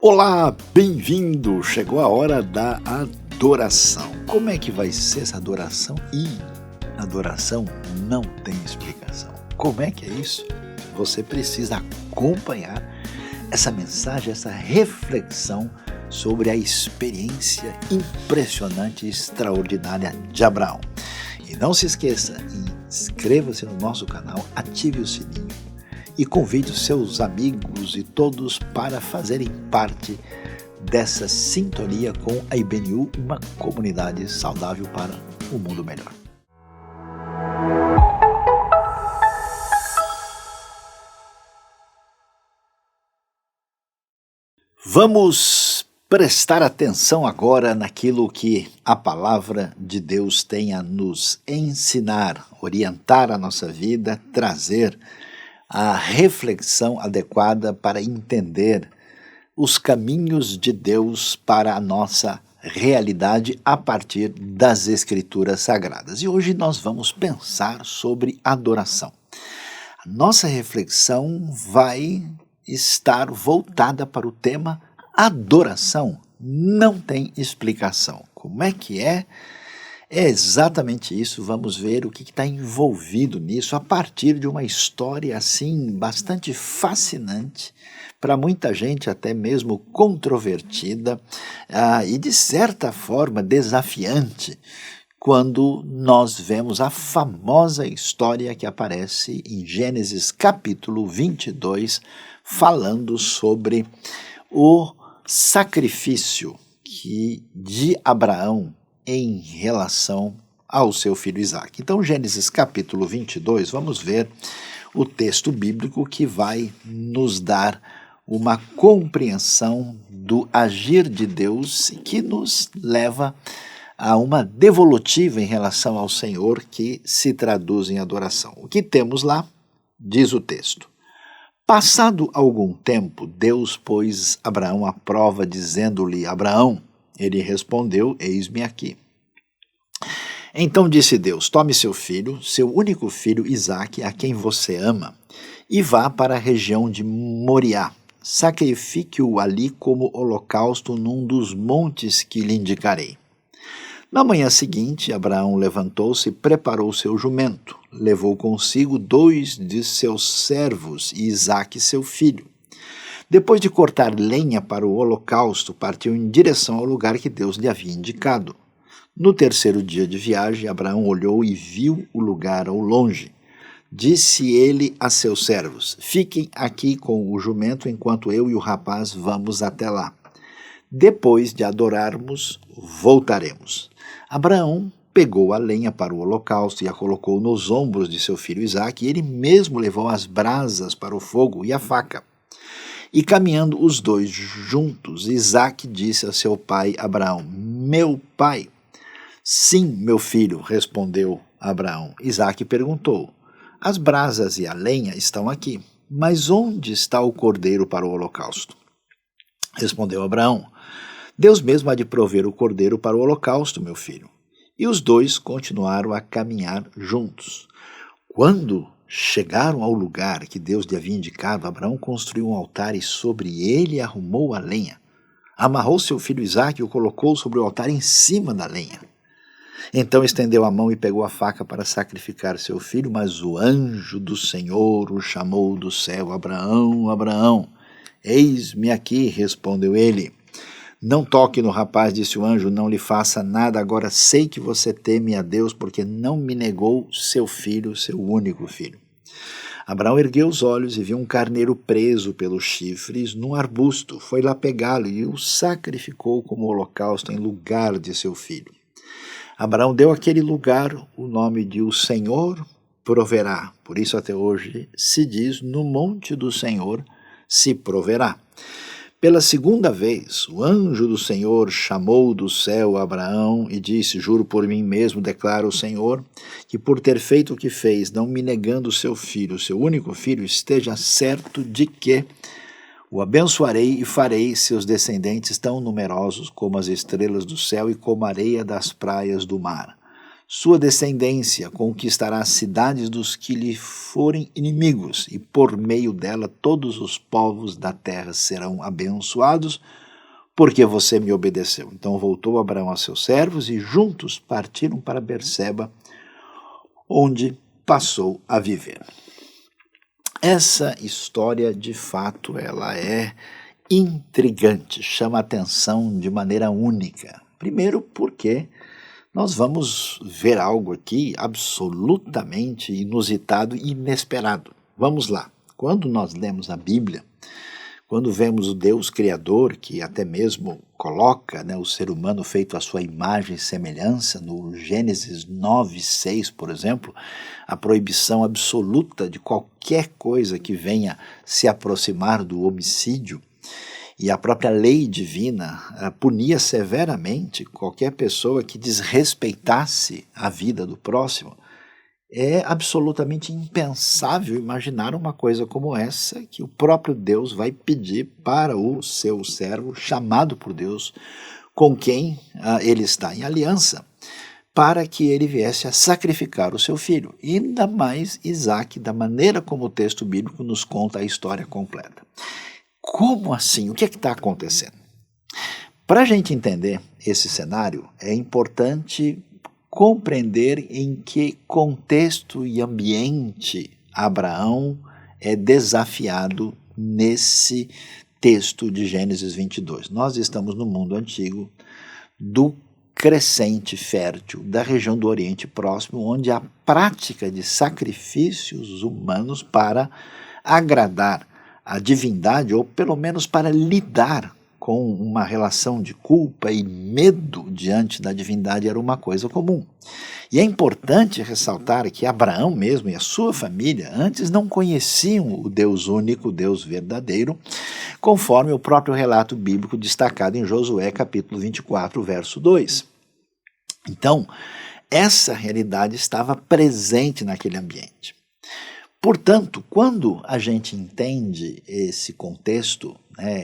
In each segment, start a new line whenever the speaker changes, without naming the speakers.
Olá, bem-vindo! Chegou a hora da adoração. Como é que vai ser essa adoração? Adoração não tem explicação. Como é que é isso? Você precisa acompanhar essa mensagem, essa reflexão sobre a experiência impressionante e extraordinária de Abraão. E não se esqueça, inscreva-se no nosso canal, ative o sininho e convide os seus amigos e todos para fazerem parte dessa sintonia com a IBNU, uma comunidade saudável para um mundo melhor. Vamos prestar atenção agora naquilo que a palavra de Deus tem a nos ensinar, orientar a nossa vida, trazer a reflexão adequada para entender os caminhos de Deus para a nossa realidade a partir das Escrituras Sagradas. E hoje nós vamos pensar sobre adoração. A nossa reflexão vai estar voltada para o tema adoração. Não tem explicação. Como é que é? É exatamente isso, vamos ver o que está envolvido nisso a partir de uma história assim bastante fascinante, para muita gente até mesmo controvertida e de certa forma desafiante, quando nós vemos a famosa história que aparece em Gênesis capítulo 22, falando sobre o sacrifício de Abraão em relação ao seu filho Isaque. Então, Gênesis capítulo 22, vamos ver o texto bíblico que vai nos dar uma compreensão do agir de Deus que nos leva a uma devolutiva em relação ao Senhor que se traduz em adoração. O que temos lá? Diz o texto. Passado algum tempo, Deus pôs Abraão à prova, dizendo-lhe: Abraão, ele respondeu: eis-me aqui. Então disse Deus: tome seu filho, seu único filho Isaque, a quem você ama, e vá para a região de Moriá. Sacrifique-o ali como holocausto num dos montes que lhe indicarei. Na manhã seguinte, Abraão levantou-se e preparou seu jumento. Levou consigo 2 de seus servos e Isaque, seu filho. Depois de cortar lenha para o holocausto, partiu em direção ao lugar que Deus lhe havia indicado. No terceiro dia de viagem, Abraão olhou e viu o lugar ao longe. Disse ele a seus servos: fiquem aqui com o jumento enquanto eu e o rapaz vamos até lá. Depois de adorarmos, voltaremos. Abraão pegou a lenha para o holocausto e a colocou nos ombros de seu filho Isaque, e ele mesmo levou as brasas para o fogo e a faca. E caminhando os dois juntos, Isaque disse a seu pai Abraão: meu pai. Sim, meu filho, respondeu Abraão. Isaque perguntou: as brasas e a lenha estão aqui, mas onde está o cordeiro para o holocausto? Respondeu Abraão: Deus mesmo há de prover o cordeiro para o holocausto, meu filho. E os dois continuaram a caminhar juntos. Quando chegaram ao lugar que Deus lhe havia indicado, Abraão construiu um altar e sobre ele arrumou a lenha. Amarrou seu filho Isaque e o colocou sobre o altar em cima da lenha. Então estendeu a mão e pegou a faca para sacrificar seu filho, mas o anjo do Senhor o chamou do céu: Abraão, Abraão. Eis-me aqui, respondeu ele. Não toque no rapaz, disse o anjo, não lhe faça nada. Agora sei que você teme a Deus, porque não me negou seu filho, seu único filho. Abraão ergueu os olhos e viu um carneiro preso pelos chifres num arbusto. Foi lá pegá-lo e o sacrificou como holocausto em lugar de seu filho. Abraão deu àquele lugar o nome de O Senhor proverá. Por isso até hoje se diz: no monte do Senhor se proverá. Pela segunda vez, o anjo do Senhor chamou do céu Abraão e disse: juro por mim mesmo, declara o Senhor, que por ter feito o que fez, não me negando seu filho, seu único filho, esteja certo de que o abençoarei e farei seus descendentes tão numerosos como as estrelas do céu e como a areia das praias do mar. Sua descendência conquistará as cidades dos que lhe forem inimigos, e por meio dela todos os povos da terra serão abençoados, porque você me obedeceu. Então voltou Abraão a seus servos, e juntos partiram para Berseba, onde passou a viver. Essa história, de fato, ela é intrigante, chama a atenção de maneira única. Primeiro porque nós vamos ver algo aqui absolutamente inusitado e inesperado. Vamos lá. Quando nós lemos a Bíblia, quando vemos o Deus Criador, que até mesmo coloca, o ser humano feito à sua imagem e semelhança, no Gênesis 9:6, por exemplo, a proibição absoluta de qualquer coisa que venha se aproximar do homicídio, e a própria lei divina punia severamente qualquer pessoa que desrespeitasse a vida do próximo. É absolutamente impensável imaginar uma coisa como essa, que o próprio Deus vai pedir para o seu servo, chamado por Deus, com quem ele está em aliança, para que ele viesse a sacrificar o seu filho, ainda mais Isaque, da maneira como o texto bíblico nos conta a história completa. Como assim? O que é que está acontecendo? Para a gente entender esse cenário, é importante compreender em que contexto e ambiente Abraão é desafiado nesse texto de Gênesis 22. Nós estamos no mundo antigo do crescente fértil da região do Oriente Próximo, onde a prática de sacrifícios humanos para agradar a divindade, ou pelo menos para lidar com uma relação de culpa e medo diante da divindade, era uma coisa comum. E é importante ressaltar que Abraão mesmo e a sua família antes não conheciam o Deus único, o Deus verdadeiro, conforme o próprio relato bíblico destacado em Josué capítulo 24, verso 2. Então, essa realidade estava presente naquele ambiente. Portanto, quando a gente entende esse contexto,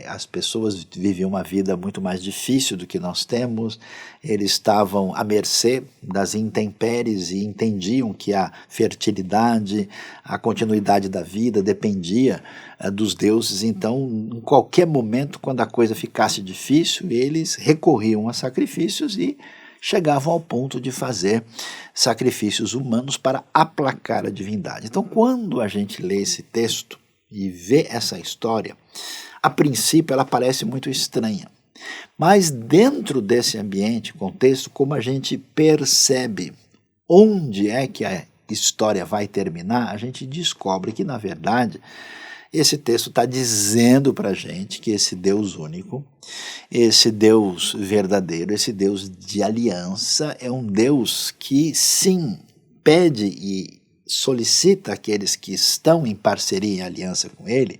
as pessoas viviam uma vida muito mais difícil do que nós temos, eles estavam à mercê das intempéries e entendiam que a fertilidade, a continuidade da vida dependia dos deuses. Então, em qualquer momento, quando a coisa ficasse difícil, eles recorriam a sacrifícios e chegavam ao ponto de fazer sacrifícios humanos para aplacar a divindade. Então, quando a gente lê esse texto e vê essa história, a princípio ela parece muito estranha. Mas dentro desse ambiente, contexto, como a gente percebe onde é que a história vai terminar, a gente descobre que, na verdade, esse texto está dizendo para a gente que esse Deus único, esse Deus verdadeiro, esse Deus de aliança é um Deus que, sim, pede e solicita àqueles que estão em parceria, em aliança com Ele,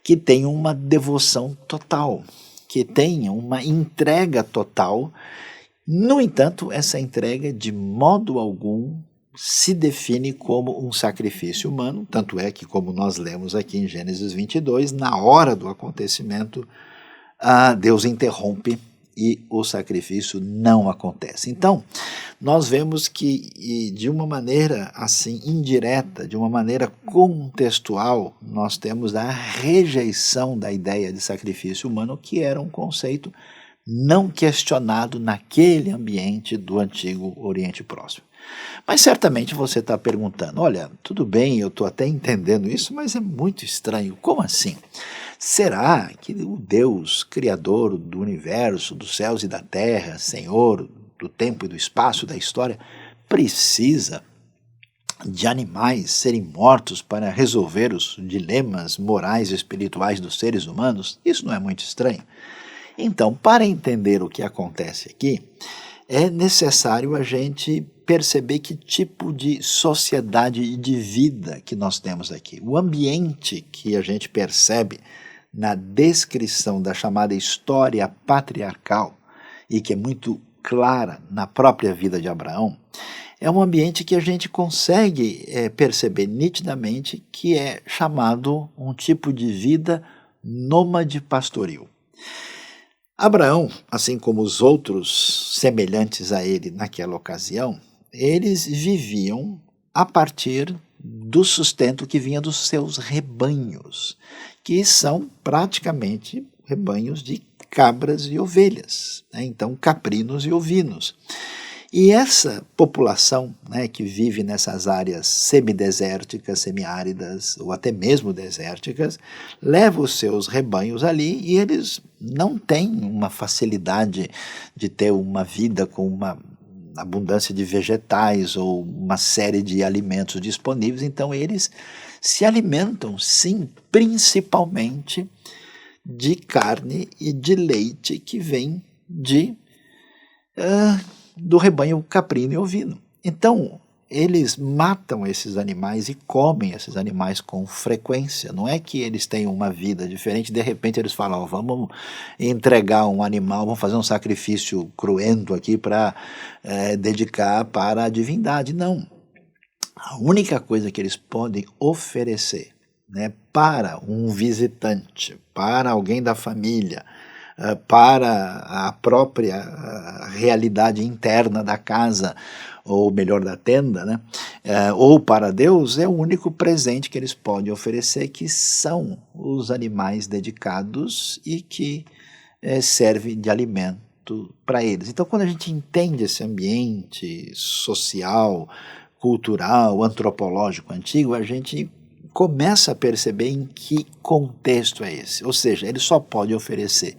que tenham uma devoção total, que tenham uma entrega total. No entanto, essa entrega de modo algum se define como um sacrifício humano, tanto é que, como nós lemos aqui em Gênesis 22, na hora do acontecimento, Deus interrompe e o sacrifício não acontece. Então, nós vemos que, de uma maneira assim indireta, de uma maneira contextual, nós temos a rejeição da ideia de sacrifício humano, que era um conceito não questionado naquele ambiente do antigo Oriente Próximo. Mas certamente você está perguntando, olha, tudo bem, eu estou até entendendo isso, mas é muito estranho, como assim? Será que o Deus criador do universo, dos céus e da terra, Senhor do tempo e do espaço, da história, precisa de animais serem mortos para resolver os dilemas morais e espirituais dos seres humanos? Isso não é muito estranho? Então, para entender o que acontece aqui, é necessário a gente perceber que tipo de sociedade e de vida que nós temos aqui. O ambiente que a gente percebe na descrição da chamada história patriarcal, e que é muito clara na própria vida de Abraão, é um ambiente que a gente consegue perceber nitidamente que é chamado um tipo de vida nômade pastoril. Abraão, assim como os outros semelhantes a ele naquela ocasião, eles viviam a partir do sustento que vinha dos seus rebanhos, que são praticamente rebanhos de cabras e ovelhas, né? Então caprinos e ovinos. E essa população, né, que vive nessas áreas semidesérticas, semiáridas ou até mesmo desérticas, leva os seus rebanhos ali e eles não têm uma facilidade de ter uma vida com uma abundância de vegetais ou uma série de alimentos disponíveis, então eles se alimentam, sim, principalmente de carne e de leite que vem do rebanho caprino e ovino. Então, eles matam esses animais e comem esses animais com frequência. Não é que eles tenham uma vida diferente, de repente eles falam, vamos entregar um animal, vamos fazer um sacrifício cruento aqui para dedicar para a divindade. Não. A única coisa que eles podem oferecer, né, para um visitante, para alguém da família, para a própria realidade interna da casa, ou melhor, da tenda, né? Ou para Deus, é o único presente que eles podem oferecer, que são os animais dedicados e que servem de alimento para eles. Então, quando a gente entende esse ambiente social, cultural, antropológico antigo, a gente começa a perceber em que contexto é esse. Ou seja, ele só pode oferecer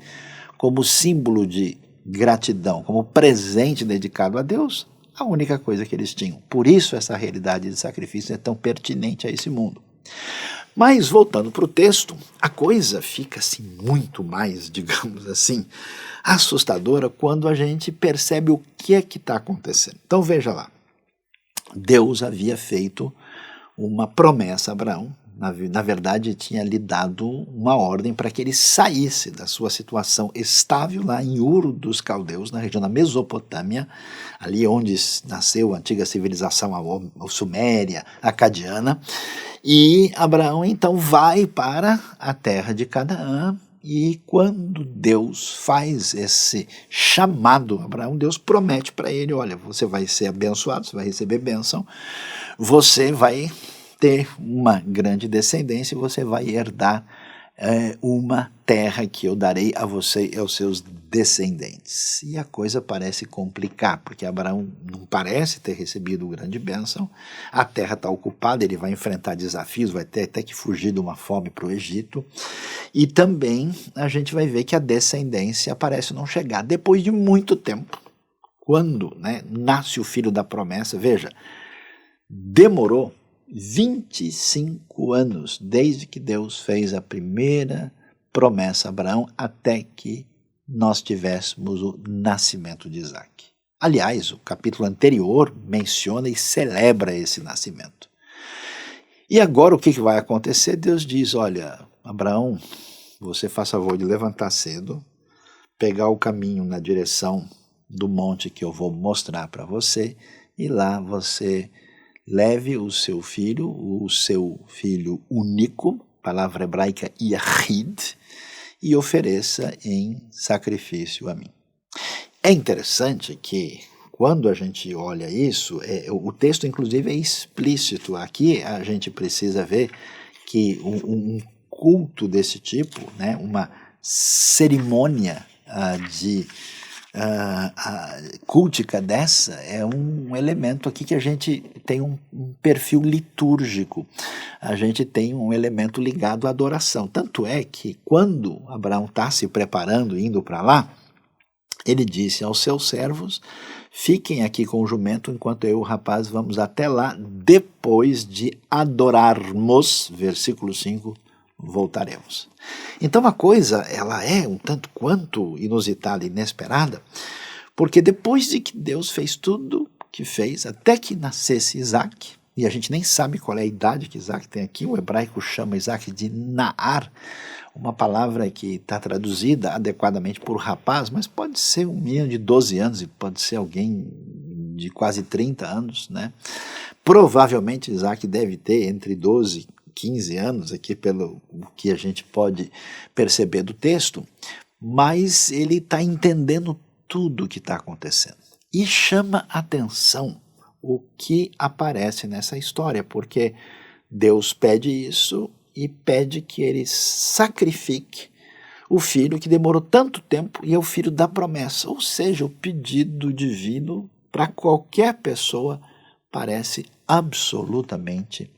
como símbolo de gratidão, como presente dedicado a Deus, a única coisa que eles tinham. Por isso essa realidade de sacrifício é tão pertinente a esse mundo. Mas, voltando para o texto, a coisa fica assim muito mais, digamos assim, assustadora quando a gente percebe o que é que está acontecendo. Então veja lá, Deus havia feito uma promessa a Abraão. Na verdade, tinha lhe dado uma ordem para que ele saísse da sua situação estável lá em Ur dos Caldeus, na região da Mesopotâmia, ali onde nasceu a antiga civilização a Suméria, acadiana. E Abraão então vai para a terra de Canaã. E quando Deus faz esse chamado a Abraão, Deus promete para ele, olha, você vai ser abençoado, você vai receber bênção, você vai ter uma grande descendência e você vai herdar uma terra que eu darei a você e aos seus descendentes. E a coisa parece complicar, porque Abraão não parece ter recebido grande bênção, a terra está ocupada, ele vai enfrentar desafios, vai ter até que fugir de uma fome para o Egito, e também a gente vai ver que a descendência parece não chegar. Depois de muito tempo, quando, né, nasce o filho da promessa, veja, demorou 25 anos, desde que Deus fez a primeira promessa a Abraão, até que nós tivéssemos o nascimento de Isaac. Aliás, o capítulo anterior menciona e celebra esse nascimento. E agora o que vai acontecer? Deus diz, olha, Abraão, você faz favor de levantar cedo, pegar o caminho na direção do monte que eu vou mostrar para você, e lá você leve o seu filho único, palavra hebraica Yahid, e ofereça em sacrifício a mim. É interessante que, quando a gente olha isso, o texto inclusive é explícito. Aqui a gente precisa ver que um culto desse tipo, né, uma cerimônia cultica dessa, é um elemento aqui que a gente tem um perfil litúrgico, a gente tem um elemento ligado à adoração. Tanto é que quando Abraão está se preparando, indo para lá, ele disse aos seus servos, fiquem aqui com o jumento enquanto eu e o rapaz vamos até lá, depois de adorarmos, versículo 5, voltaremos. Então a coisa, ela é um tanto quanto inusitada e inesperada, porque depois de que Deus fez tudo que fez, até que nascesse Isaac, e a gente nem sabe qual é a idade que Isaac tem aqui, o hebraico chama Isaac de Naar, uma palavra que está traduzida adequadamente por rapaz, mas pode ser um menino de 12 anos e pode ser alguém de quase 30 anos, né? Provavelmente Isaac deve ter entre 12 e 15 anos, aqui pelo que a gente pode perceber do texto, mas ele está entendendo tudo o que está acontecendo. E chama atenção o que aparece nessa história, porque Deus pede isso e pede que ele sacrifique o filho que demorou tanto tempo e é o filho da promessa. Ou seja, o pedido divino para qualquer pessoa parece absolutamente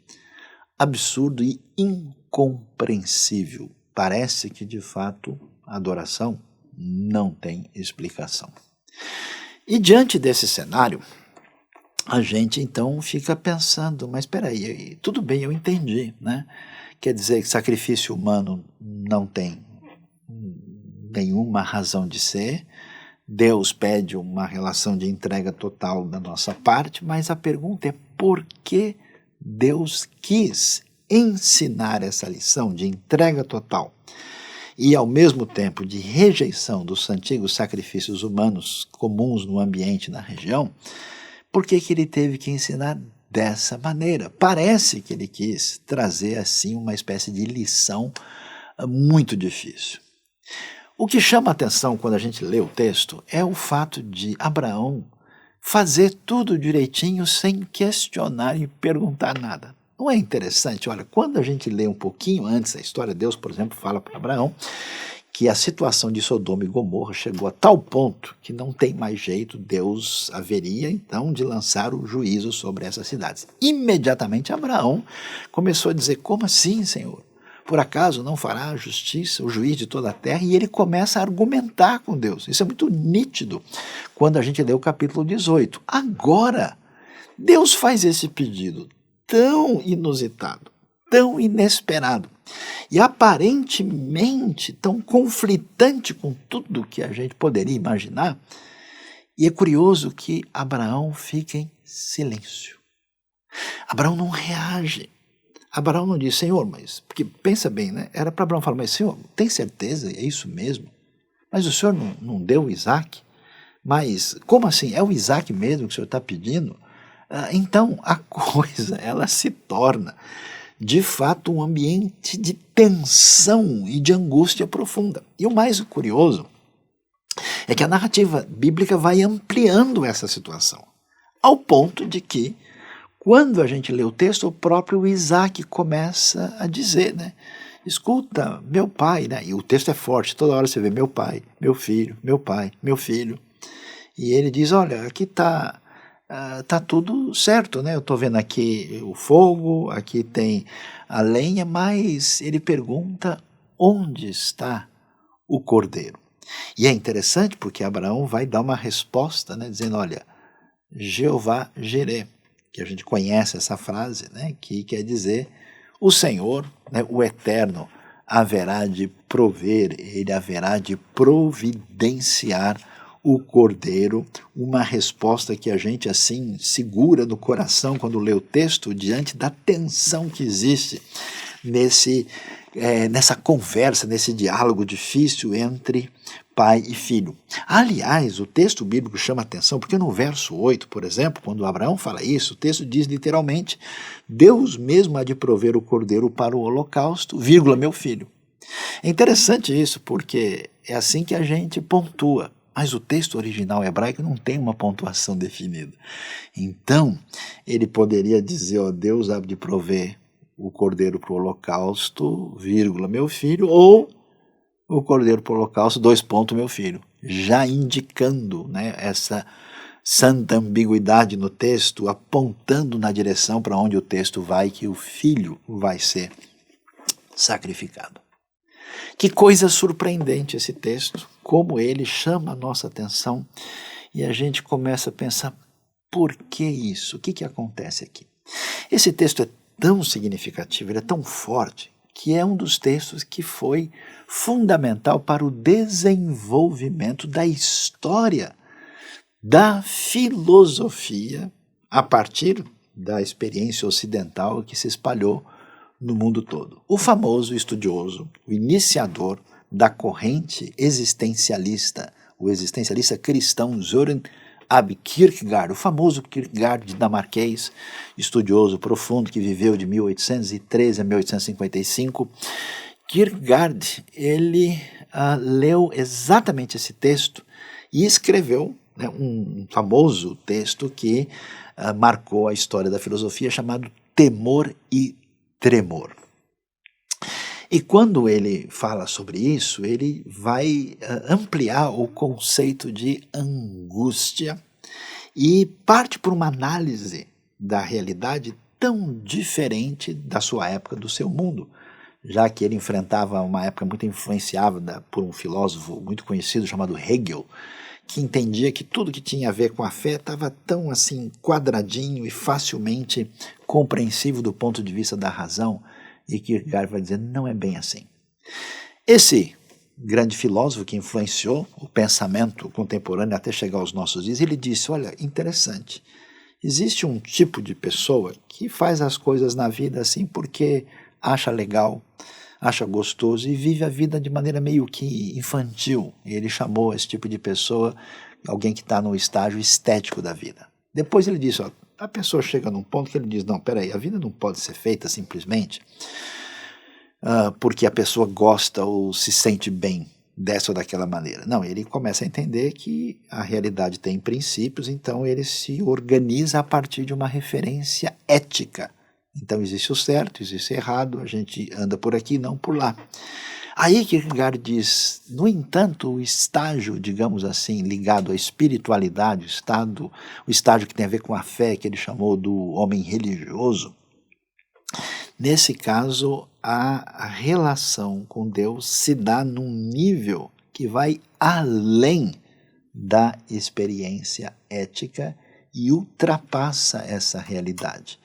absurdo e incompreensível. Parece que, de fato, a adoração não tem explicação. E diante desse cenário, a gente então fica pensando, mas espera aí, tudo bem, eu entendi, né? Quer dizer que sacrifício humano não tem nenhuma razão de ser, Deus pede uma relação de entrega total da nossa parte, mas a pergunta é por que Deus quis ensinar essa lição de entrega total e ao mesmo tempo de rejeição dos antigos sacrifícios humanos comuns no ambiente na região? Por que ele teve que ensinar dessa maneira? Parece que ele quis trazer assim uma espécie de lição muito difícil. O que chama a atenção quando a gente lê o texto é o fato de Abraão fazer tudo direitinho sem questionar e perguntar nada. Não é interessante? Olha, quando a gente lê um pouquinho antes da história, Deus, por exemplo, fala para Abraão que a situação de Sodoma e Gomorra chegou a tal ponto que não tem mais jeito, Deus haveria então de lançar o juízo sobre essas cidades. Imediatamente Abraão começou a dizer, como assim, Senhor? Por acaso não fará justiça o juiz de toda a terra? E ele começa a argumentar com Deus. Isso é muito nítido quando a gente lê o capítulo 18. Agora, Deus faz esse pedido tão inusitado, tão inesperado e aparentemente tão conflitante com tudo que a gente poderia imaginar. E é curioso que Abraão fica em silêncio. Abraão não reage. Abraão não diz, Senhor, mas... Porque pensa bem, né? Era para Abraão falar, mas Senhor, tem certeza? É isso mesmo? Mas o Senhor não deu Isaac? Mas como assim? É o Isaac mesmo que o Senhor está pedindo? Então a coisa, ela se torna, de fato, um ambiente de tensão e de angústia profunda. E o mais curioso é que a narrativa bíblica vai ampliando essa situação, ao ponto de que, quando a gente lê o texto, o próprio Isaac começa a dizer, né? Escuta, meu pai, né? E o texto é forte, toda hora você vê meu pai, meu filho, meu pai, meu filho. E ele diz, olha, aqui tá tudo certo, né? Eu estou vendo aqui o fogo, aqui tem a lenha, mas ele pergunta onde está o cordeiro. E é interessante porque Abraão vai dar uma resposta, né? Dizendo, olha, Jeová Jireh, que a gente conhece essa frase, né, que quer dizer o Senhor, né, o Eterno, haverá de prover, ele haverá de providenciar o cordeiro, uma resposta que a gente assim segura no coração quando lê o texto diante da tensão que existe nessa conversa, nesse diálogo difícil entre pai e filho. Aliás, o texto bíblico chama atenção porque no verso 8, por exemplo, quando Abraão fala isso, o texto diz literalmente, Deus mesmo há de prover o cordeiro para o holocausto, vírgula, meu filho. É interessante isso porque é assim que a gente pontua, mas o texto original hebraico não tem uma pontuação definida. Então, ele poderia dizer, ó, Deus há de prover o cordeiro para o holocausto, vírgula, meu filho, ou o cordeiro para o holocausto, meu filho, já indicando, né, essa santa ambiguidade no texto, apontando na direção para onde o texto vai, que o filho vai ser sacrificado. Que coisa surpreendente esse texto, como ele chama a nossa atenção e a gente começa a pensar, por que isso? O que acontece aqui? Esse texto é tão significativo, ele é tão forte, que é um dos textos que foi fundamental para o desenvolvimento da história da filosofia a partir da experiência ocidental que se espalhou no mundo todo. O famoso estudioso, o iniciador da corrente existencialista, o existencialista cristão Søren Kierkegaard, o famoso Kierkegaard dinamarquês, estudioso profundo que viveu de 1813 a 1855, Kierkegaard, ele leu exatamente esse texto e escreveu né, um famoso texto que marcou a história da filosofia, chamado Temor e Tremor. E quando ele fala sobre isso, ele vai ampliar o conceito de angústia e parte por uma análise da realidade tão diferente da sua época, do seu mundo, já que ele enfrentava uma época muito influenciada por um filósofo muito conhecido chamado Hegel, que entendia que tudo que tinha a ver com a fé estava tão assim quadradinho e facilmente compreensível do ponto de vista da razão, e Kierkegaard vai dizer, não é bem assim. Esse grande filósofo que influenciou o pensamento contemporâneo até chegar aos nossos dias, ele disse, olha, interessante, existe um tipo de pessoa que faz as coisas na vida assim porque acha legal, acha gostoso e vive a vida de maneira meio que infantil. E ele chamou esse tipo de pessoa alguém que está no estágio estético da vida. Depois ele disse, ó, a pessoa chega num ponto que ele diz, não, peraí, a vida não pode ser feita simplesmente porque a pessoa gosta ou se sente bem dessa ou daquela maneira. Não, ele começa a entender que a realidade tem princípios, então ele se organiza a partir de uma referência ética. Então existe o certo, existe o errado, a gente anda por aqui, não por lá. Aí Kierkegaard diz, no entanto, o estágio, digamos assim, ligado à espiritualidade, o estágio que tem a ver com a fé, que ele chamou do homem religioso, nesse caso, a relação com Deus se dá num nível que vai além da experiência ética e ultrapassa essa realidade.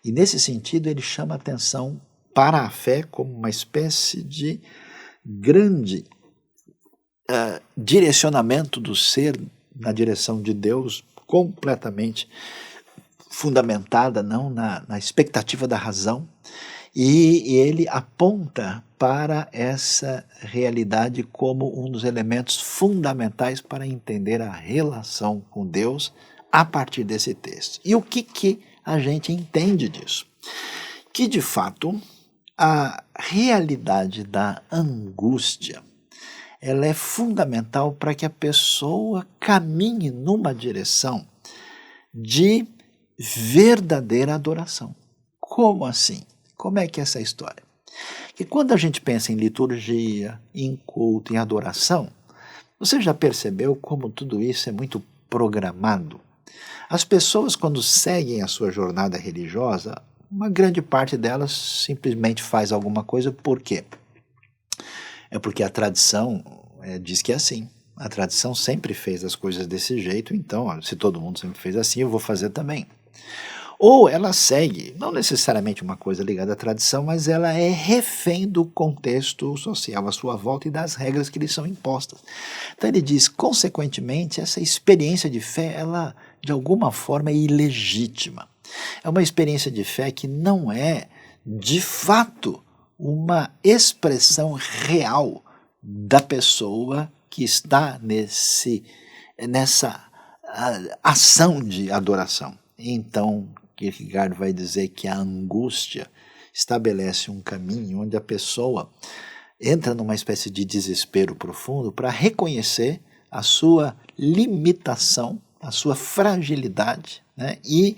E nesse sentido ele chama atenção para a fé como uma espécie de grande direcionamento do ser na direção de Deus, completamente fundamentada não na expectativa da razão, e ele aponta para essa realidade como um dos elementos fundamentais para entender a relação com Deus a partir desse texto. E o que a gente entende disso? Que, de fato, a realidade da angústia ela é fundamental para que a pessoa caminhe numa direção de verdadeira adoração. Como assim? Como é que é essa história? Que quando a gente pensa em liturgia, em culto, em adoração, você já percebeu como tudo isso é muito programado? As pessoas, quando seguem a sua jornada religiosa, uma grande parte delas simplesmente faz alguma coisa. Por quê? É porque a tradição diz que é assim. A tradição sempre fez as coisas desse jeito, então, ó, se todo mundo sempre fez assim, eu vou fazer também. Ou ela segue, não necessariamente uma coisa ligada à tradição, mas ela é refém do contexto social à sua volta e das regras que lhe são impostas. Então ele diz, consequentemente, essa experiência de fé, ela de alguma forma é ilegítima. É uma experiência de fé que não é, de fato, uma expressão real da pessoa que está nessa ação de adoração. Então, Kierkegaard vai dizer que a angústia estabelece um caminho onde a pessoa entra numa espécie de desespero profundo para reconhecer a sua limitação, a sua fragilidade, né? E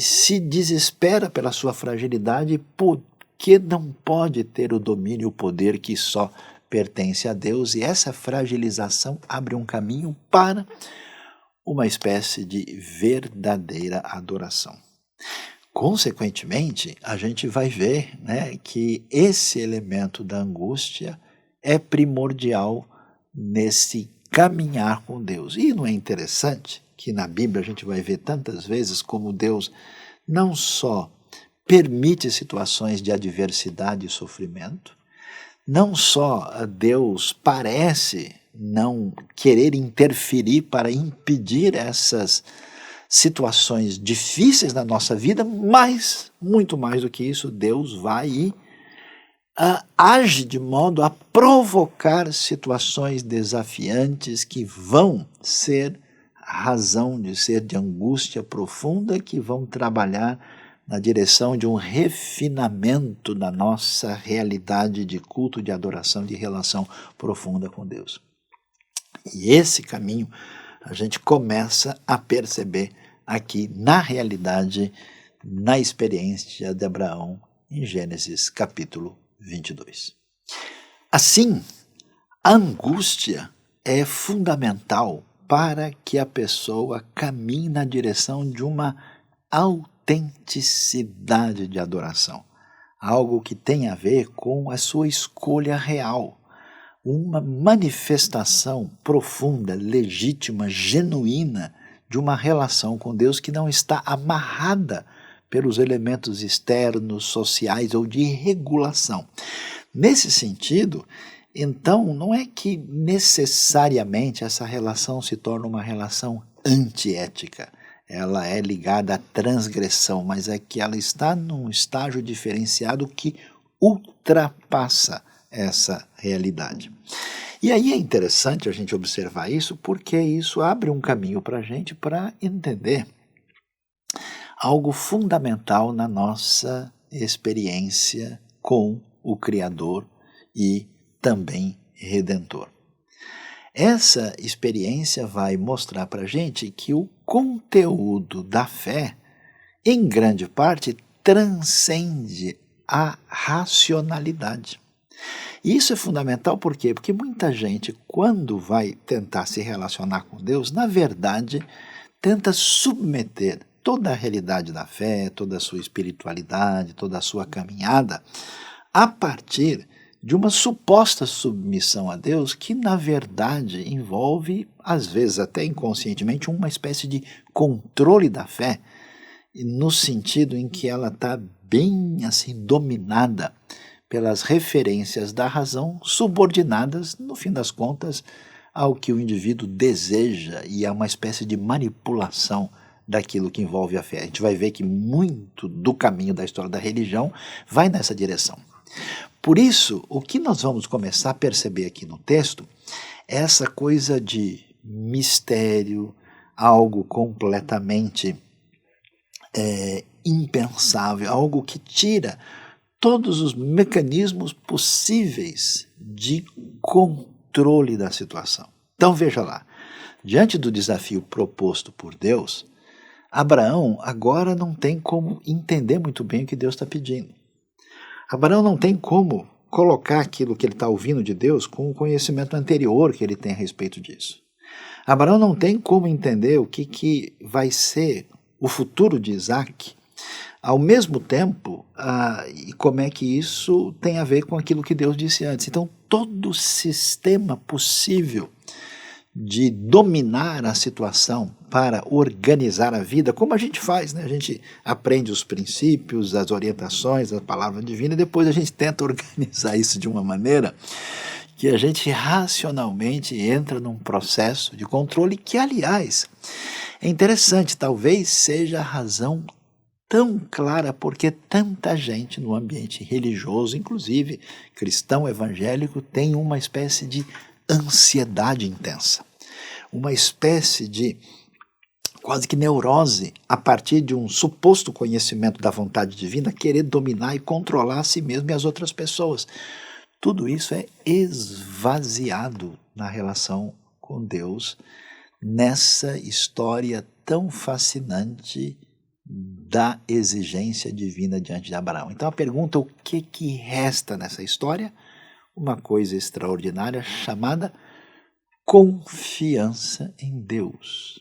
se desespera pela sua fragilidade porque não pode ter o domínio e o poder que só pertence a Deus, e essa fragilização abre um caminho para uma espécie de verdadeira adoração. Consequentemente, a gente vai ver, né, que esse elemento da angústia é primordial nesse caminhar com Deus. E não é interessante que na Bíblia a gente vai ver tantas vezes como Deus não só permite situações de adversidade e sofrimento, não só Deus parece não querer interferir para impedir essas situações difíceis na nossa vida, mas, muito mais do que isso, Deus vai e age de modo a provocar situações desafiantes que vão ser razão de ser de angústia profunda, que vão trabalhar na direção de um refinamento da nossa realidade de culto, de adoração, de relação profunda com Deus. E esse caminho a gente começa a perceber aqui na realidade, na experiência de Abraão em Gênesis capítulo 22. Assim, a angústia é fundamental para que a pessoa caminhe na direção de uma autenticidade de adoração, algo que tem a ver com a sua escolha real, uma manifestação profunda, legítima, genuína de uma relação com Deus que não está amarrada pelos elementos externos, sociais ou de regulação. Nesse sentido, então, não é que necessariamente essa relação se torna uma relação antiética. Ela é ligada à transgressão, mas é que ela está num estágio diferenciado que ultrapassa essa realidade. E aí é interessante a gente observar isso, porque isso abre um caminho para a gente para entender algo fundamental na nossa experiência com o Criador e também Redentor. Essa experiência vai mostrar para a gente que o conteúdo da fé, em grande parte, transcende a racionalidade. E isso é fundamental por quê? Porque muita gente, quando vai tentar se relacionar com Deus, na verdade, tenta submeter toda a realidade da fé, toda a sua espiritualidade, toda a sua caminhada, a partir de uma suposta submissão a Deus que, na verdade, envolve, às vezes até inconscientemente, uma espécie de controle da fé, no sentido em que ela está bem assim dominada pelas referências da razão, subordinadas, no fim das contas, ao que o indivíduo deseja, e é uma espécie de manipulação daquilo que envolve a fé. A gente vai ver que muito do caminho da história da religião vai nessa direção. Por isso, o que nós vamos começar a perceber aqui no texto é essa coisa de mistério, algo completamente impensável, algo que tira todos os mecanismos possíveis de controle da situação. Então veja lá, diante do desafio proposto por Deus, Abraão agora não tem como entender muito bem o que Deus está pedindo. Abraão não tem como colocar aquilo que ele está ouvindo de Deus com o conhecimento anterior que ele tem a respeito disso. Abraão não tem como entender o que vai ser o futuro de Isaac, ao mesmo tempo, e como é que isso tem a ver com aquilo que Deus disse antes. Então, todo o sistema possível de dominar a situação para organizar a vida, como a gente faz, né? A gente aprende os princípios, as orientações, a palavra divina, e depois a gente tenta organizar isso de uma maneira que a gente racionalmente entra num processo de controle que, aliás, é interessante, talvez seja a razão tão clara porque tanta gente no ambiente religioso, inclusive cristão evangélico, tem uma espécie de ansiedade intensa, uma espécie de quase que neurose a partir de um suposto conhecimento da vontade divina, querer dominar e controlar a si mesmo e as outras pessoas. Tudo isso é esvaziado na relação com Deus, nessa história tão fascinante da exigência divina diante de Abraão. Então a pergunta, o que resta nessa história? Uma coisa extraordinária chamada confiança em Deus.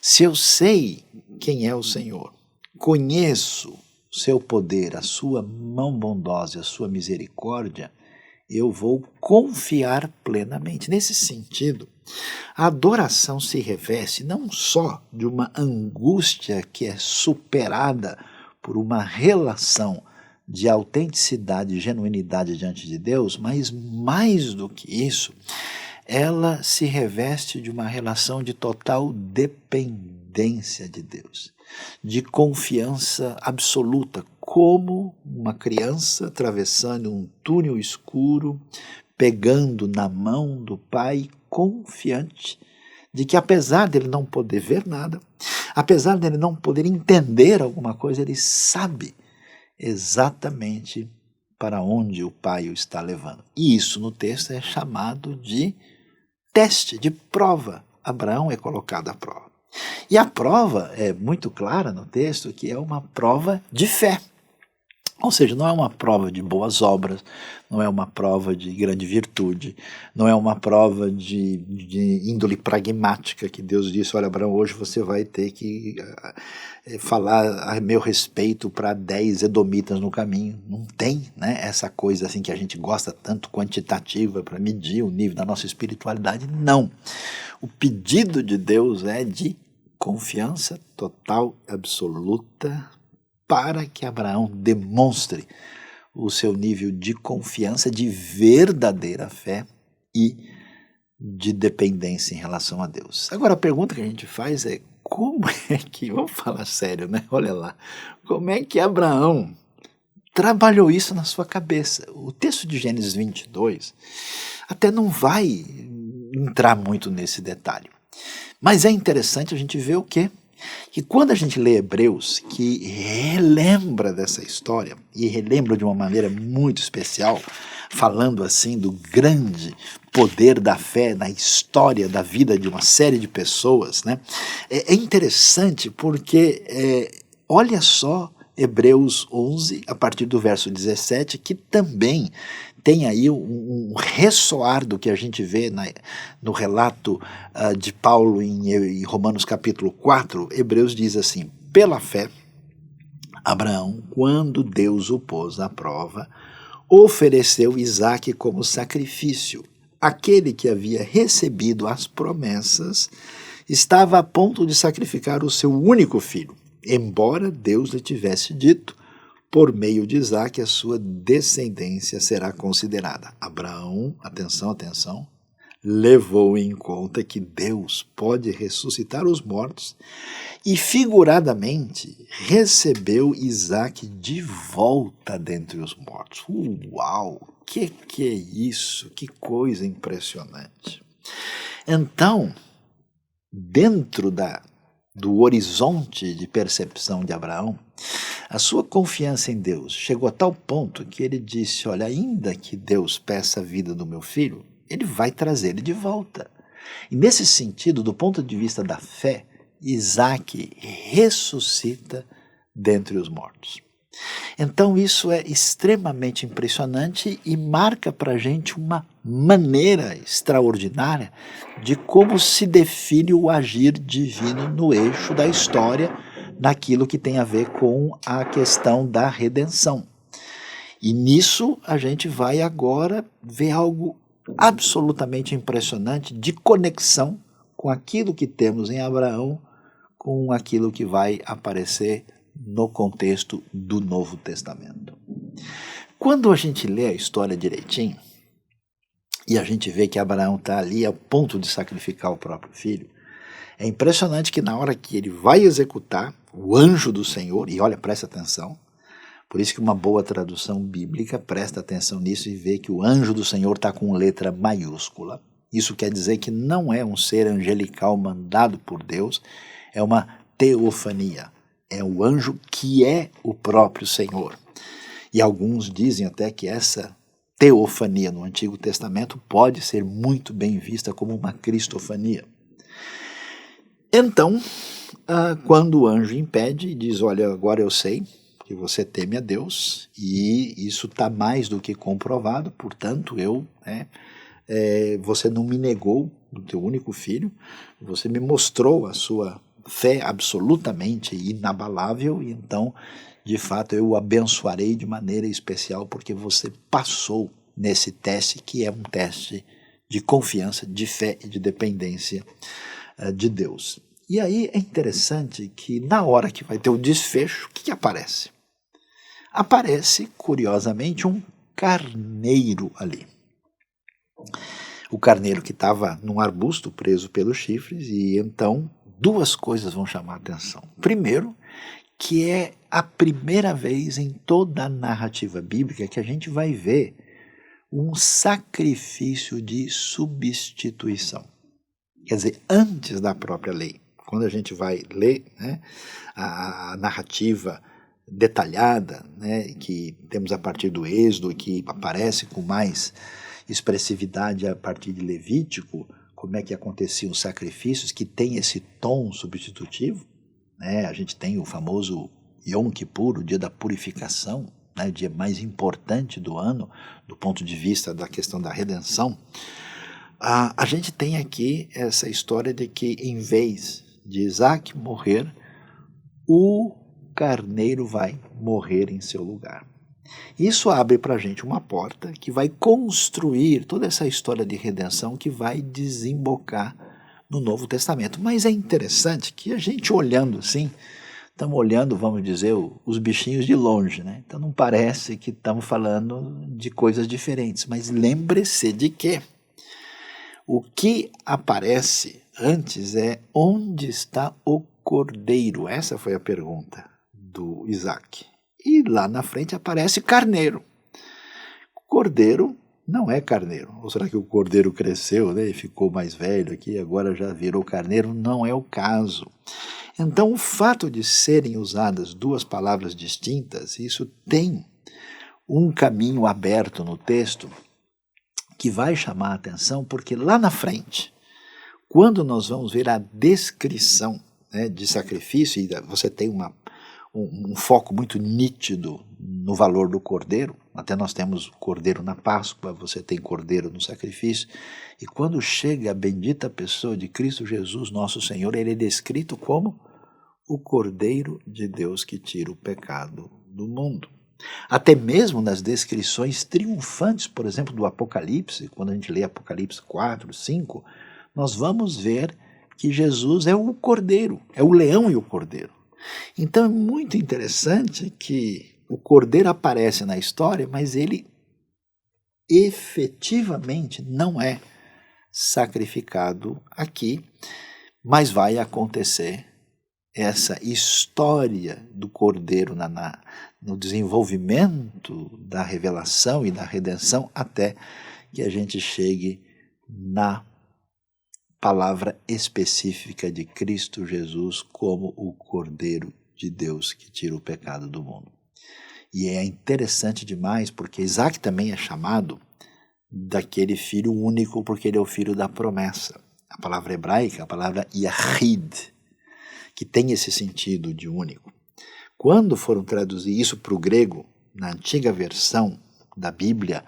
Se eu sei quem é o Senhor, conheço seu poder, a sua mão bondosa, a sua misericórdia, eu vou confiar plenamente. Nesse sentido, a adoração se reveste não só de uma angústia que é superada por uma relação de autenticidade e genuinidade diante de Deus, mas mais do que isso, ela se reveste de uma relação de total dependência de Deus, de confiança absoluta, como uma criança atravessando um túnel escuro, pegando na mão do pai, confiante de que, apesar dele não poder ver nada, apesar dele não poder entender alguma coisa, ele sabe exatamente para onde o pai o está levando. E isso no texto é chamado de teste, de prova. Abraão é colocado à prova. E a prova é muito clara no texto que é uma prova de fé. Ou seja, não é uma prova de boas obras, não é uma prova de grande virtude, não é uma prova de índole pragmática, que Deus disse, olha, Abraão, hoje você vai ter que falar a meu respeito para 10 edomitas no caminho. Não tem, né, essa coisa assim que a gente gosta tanto, quantitativa, para medir o nível da nossa espiritualidade. Não. O pedido de Deus é de confiança total, absoluta, para que Abraão demonstre o seu nível de confiança, de verdadeira fé e de dependência em relação a Deus. Agora a pergunta que a gente faz é, como é que, vamos falar sério, né? Olha lá, como é que Abraão trabalhou isso na sua cabeça? O texto de Gênesis 22 até não vai entrar muito nesse detalhe, mas é interessante a gente ver o quê? Que quando a gente lê Hebreus, que relembra dessa história, e relembra de uma maneira muito especial, falando assim do grande poder da fé na história da vida de uma série de pessoas, né? É interessante porque, olha só, Hebreus 11, a partir do verso 17, que também tem aí um ressoar do que a gente vê no relato de Paulo em Romanos capítulo 4. Hebreus diz assim, pela fé, Abraão, quando Deus o pôs à prova, ofereceu Isaque como sacrifício. Aquele que havia recebido as promessas estava a ponto de sacrificar o seu único filho, embora Deus lhe tivesse dito, por meio de Isaque a sua descendência será considerada. Abraão, atenção, levou em conta que Deus pode ressuscitar os mortos e, figuradamente, recebeu Isaque de volta dentre os mortos. Uau! Que é isso? Que coisa impressionante! Então, dentro do horizonte de percepção de Abraão, a sua confiança em Deus chegou a tal ponto que ele disse, olha, ainda que Deus peça a vida do meu filho, ele vai trazer ele de volta. E nesse sentido, do ponto de vista da fé, Isaque ressuscita dentre os mortos. Então isso é extremamente impressionante e marca para a gente uma maneira extraordinária de como se define o agir divino no eixo da história, naquilo que tem a ver com a questão da redenção. E nisso a gente vai agora ver algo absolutamente impressionante de conexão com aquilo que temos em Abraão, com aquilo que vai aparecer no contexto do Novo Testamento. Quando a gente lê a história direitinho, e a gente vê que Abraão está ali a ponto de sacrificar o próprio filho, é impressionante que na hora que ele vai executar, o anjo do Senhor, e olha, presta atenção, por isso que uma boa tradução bíblica presta atenção nisso e vê que o anjo do Senhor está com letra maiúscula. Isso quer dizer que não é um ser angelical mandado por Deus, é uma teofania. É o anjo que é o próprio Senhor. E alguns dizem até que essa teofania no Antigo Testamento pode ser muito bem vista como uma cristofania. Então, quando o anjo impede e diz, olha, agora eu sei que você teme a Deus e isso está mais do que comprovado, portanto, você não me negou o teu único filho, você me mostrou a sua fé absolutamente inabalável, e então, de fato, eu o abençoarei de maneira especial porque você passou nesse teste que é um teste de confiança, de fé e de dependência de Deus. E aí é interessante que na hora que vai ter o desfecho, o que aparece? Aparece, curiosamente, um carneiro ali. O carneiro que estava num arbusto preso pelos chifres, e então duas coisas vão chamar a atenção. Primeiro, que é a primeira vez em toda a narrativa bíblica que a gente vai ver um sacrifício de substituição. Quer dizer, antes da própria lei. Quando a gente vai ler, né, a narrativa detalhada, né, que temos a partir do Êxodo, que aparece com mais expressividade a partir de Levítico, como é que aconteciam os sacrifícios, que tem esse tom substitutivo, né? A gente tem o famoso Yom Kippur, o dia da purificação, né? O dia mais importante do ano, do ponto de vista da questão da redenção. A gente tem aqui essa história de que, em vez de Isaac morrer, o carneiro vai morrer em seu lugar. Isso abre para a gente uma porta que vai construir toda essa história de redenção que vai desembocar no Novo Testamento. Mas é interessante que a gente olhando assim, estamos olhando, vamos dizer, os bichinhos de longe, né? Então não parece que estamos falando de coisas diferentes, mas lembre-se de que o que aparece antes é: onde está o cordeiro? Essa foi a pergunta do Isaac. E lá na frente aparece carneiro. Cordeiro não é carneiro. Ou será que o cordeiro cresceu, né, e ficou mais velho aqui, agora já virou carneiro? Não é o caso. Então, o fato de serem usadas duas palavras distintas, isso tem um caminho aberto no texto que vai chamar a atenção, porque lá na frente, quando nós vamos ver a descrição, né, de sacrifício, e você tem um foco muito nítido no valor do cordeiro, até nós temos cordeiro na Páscoa, você tem cordeiro no sacrifício, e quando chega a bendita pessoa de Cristo Jesus, nosso Senhor, ele é descrito como o Cordeiro de Deus que tira o pecado do mundo. Até mesmo nas descrições triunfantes, por exemplo, do Apocalipse, quando a gente lê Apocalipse 4, 5, nós vamos ver que Jesus é o Cordeiro, é o leão e o Cordeiro. Então é muito interessante que o Cordeiro aparece na história, mas ele efetivamente não é sacrificado aqui, mas vai acontecer essa história do Cordeiro no desenvolvimento da revelação e da redenção, até que a gente chegue na palavra específica de Cristo Jesus como o Cordeiro de Deus que tira o pecado do mundo. E é interessante demais, porque Isaac também é chamado daquele filho único, porque ele é o filho da promessa. A palavra hebraica, a palavra Yahid, que tem esse sentido de único. Quando foram traduzir isso para o grego, na antiga versão da Bíblia,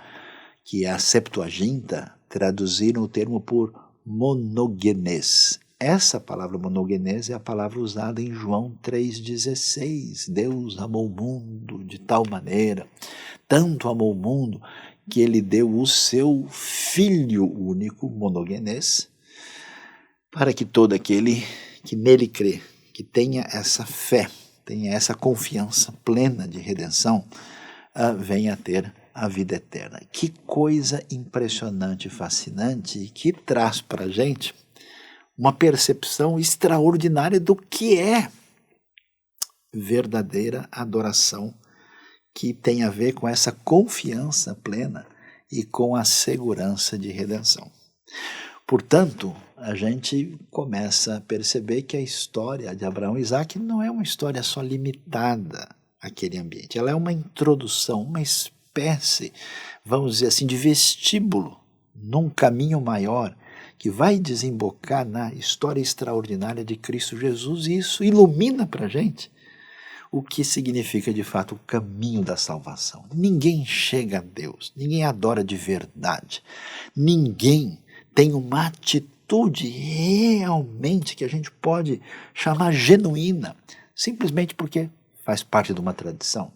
que é a Septuaginta, traduziram o termo por monogenes. Essa palavra monogenes é a palavra usada em João 3,16. Deus amou o mundo de tal maneira, tanto amou o mundo, que ele deu o seu Filho único, monogenes, para que todo aquele que nele crê, que tenha essa fé, tenha essa confiança plena de redenção, venha a ter a vida eterna. Que coisa impressionante e fascinante, que traz para a gente uma percepção extraordinária do que é verdadeira adoração, que tem a ver com essa confiança plena e com a segurança de redenção. Portanto, a gente começa a perceber que a história de Abraão e Isaac não é uma história só limitada àquele ambiente. Ela é uma introdução, uma espécie, vamos dizer assim, de vestíbulo num caminho maior que vai desembocar na história extraordinária de Cristo Jesus, e isso ilumina para a gente o que significa de fato o caminho da salvação. Ninguém chega a Deus, ninguém adora de verdade, ninguém tem uma atitude realmente que a gente pode chamar genuína, simplesmente porque faz parte de uma tradição,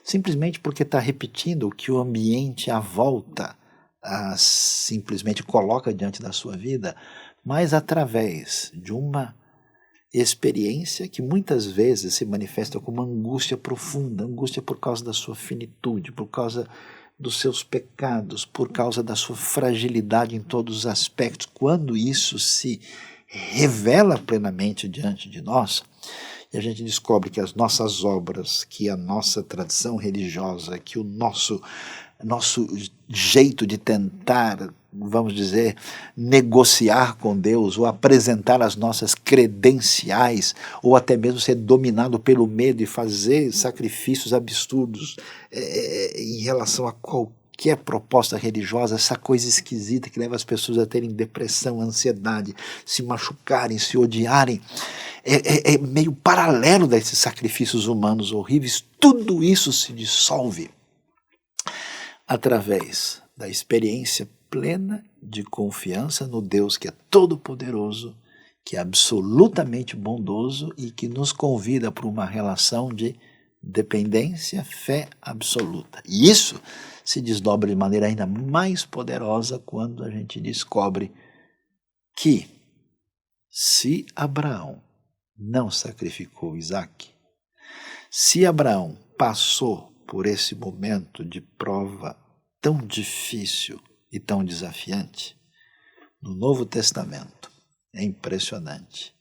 simplesmente porque está repetindo o que o ambiente à volta simplesmente coloca diante da sua vida, mas através de uma experiência que muitas vezes se manifesta como angústia profunda, angústia por causa da sua finitude, por causa dos seus pecados, por causa da sua fragilidade em todos os aspectos. Quando isso se revela plenamente diante de nós, e a gente descobre que as nossas obras, que a nossa tradição religiosa, que o nosso jeito de tentar, vamos dizer, negociar com Deus, ou apresentar as nossas credenciais, ou até mesmo ser dominado pelo medo e fazer sacrifícios absurdos em relação a qualquer qualquer proposta religiosa, essa coisa esquisita que leva as pessoas a terem depressão, ansiedade, se machucarem, se odiarem, é meio paralelo desses sacrifícios humanos horríveis. Tudo isso se dissolve através da experiência plena de confiança no Deus que é todo-poderoso, que é absolutamente bondoso e que nos convida para uma relação de dependência, fé absoluta. E isso se desdobra de maneira ainda mais poderosa quando a gente descobre que se Abraão não sacrificou Isaque, se Abraão passou por esse momento de prova tão difícil e tão desafiante, no Novo Testamento, é impressionante,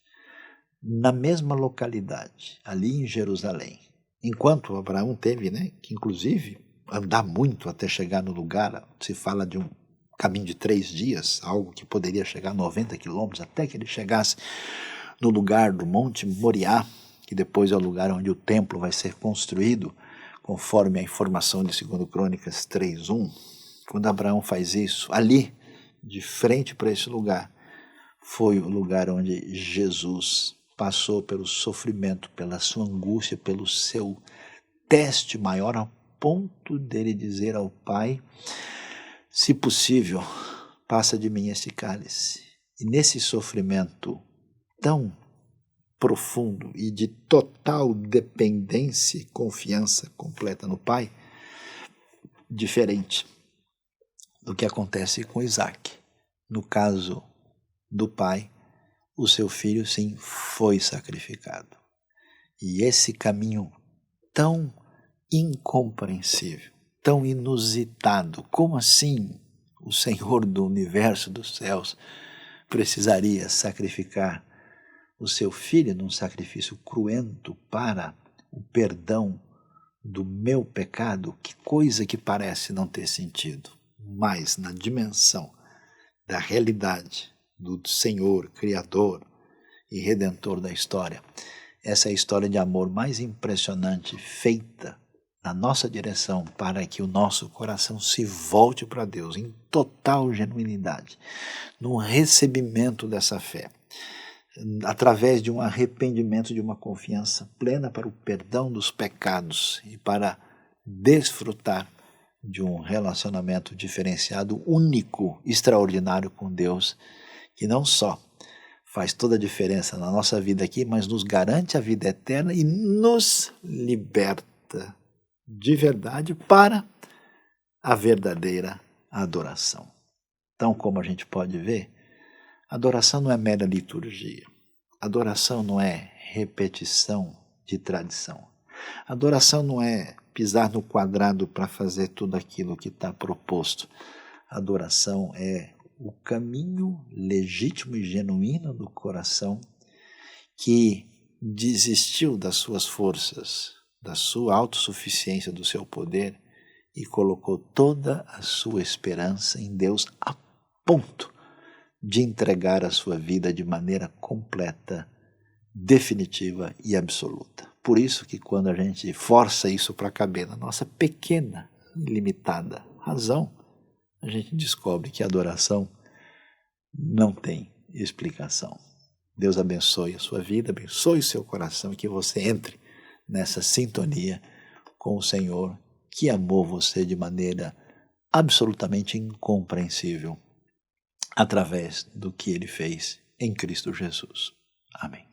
na mesma localidade, ali em Jerusalém, enquanto Abraão teve, que inclusive andar muito até chegar no lugar, se fala de um caminho de 3 dias, algo que poderia chegar a 90 quilômetros, até que ele chegasse no lugar do Monte Moriá, que depois é o lugar onde o templo vai ser construído, conforme a informação de 2 Crônicas 3:1. Quando Abraão faz isso, ali, de frente para esse lugar, foi o lugar onde Jesus passou pelo sofrimento, pela sua angústia, pelo seu teste maior, ao ponto dele dizer ao Pai: se possível, passa de mim esse cálice. E nesse sofrimento tão profundo e de total dependência e confiança completa no Pai, diferente do que acontece com Isaque. No caso do pai, o seu filho sim foi sacrificado. E esse caminho tão incompreensível, tão inusitado, como assim o Senhor do universo, dos céus, precisaria sacrificar o seu filho num sacrifício cruento para o perdão do meu pecado? Que coisa que parece não ter sentido, mas na dimensão da realidade do Senhor, Criador e Redentor da história, essa é a história de amor mais impressionante feita na nossa direção para que o nosso coração se volte para Deus em total genuinidade, no recebimento dessa fé, através de um arrependimento, de uma confiança plena para o perdão dos pecados e para desfrutar de um relacionamento diferenciado, único, extraordinário com Deus, que não só faz toda a diferença na nossa vida aqui, mas nos garante a vida eterna e nos liberta de verdade para a verdadeira adoração. Então, como a gente pode ver, adoração não é mera liturgia. Adoração não é repetição de tradição. Adoração não é pisar no quadrado para fazer tudo aquilo que está proposto. Adoração é o caminho legítimo e genuíno do coração que desistiu das suas forças, da sua autossuficiência, do seu poder e colocou toda a sua esperança em Deus a ponto de entregar a sua vida de maneira completa, definitiva e absoluta. Por isso que quando a gente força isso para caber na nossa pequena e limitada razão, a gente descobre que a adoração não tem explicação. Deus abençoe a sua vida, abençoe o seu coração e que você entre nessa sintonia com o Senhor que amou você de maneira absolutamente incompreensível através do que Ele fez em Cristo Jesus. Amém.